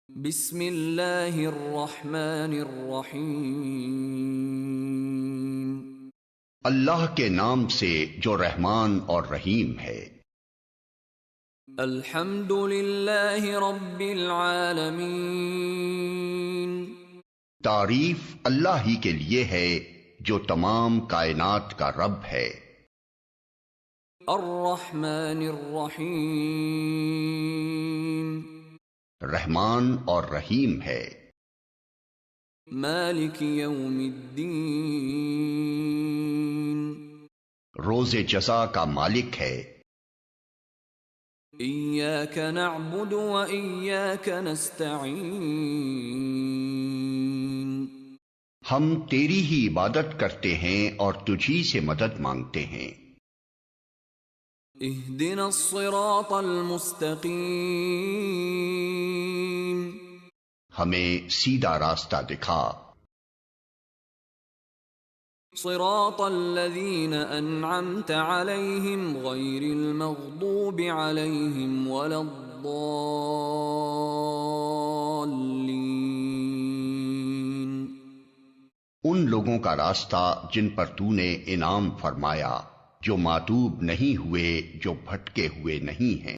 بسم اللہ الرحمن الرحیم۔ اللہ کے نام سے جو رحمان اور رحیم ہے۔ الحمد للہ رب العالمین۔ تعریف اللہ ہی کے لیے ہے جو تمام کائنات کا رب ہے۔ الرحمن الرحیم۔ رحمان اور رحیم ہے۔ مالک یوم الدین۔ روز جزا کا مالک ہے۔ ایاک نعبد و ایاک نستعین۔ ہم تیری ہی عبادت کرتے ہیں اور تجھی سے مدد مانگتے ہیں۔ اہدنا الصراط المستقیم۔ ہمیں سیدھا راستہ دکھا۔ صراط الذین انعمت علیہم غیر المغضوب علیہم ولا الضالین۔ ان لوگوں کا راستہ جن پر تو نے انعام فرمایا، جو ماتوب نہیں ہوئے، جو بھٹکے ہوئے نہیں ہیں۔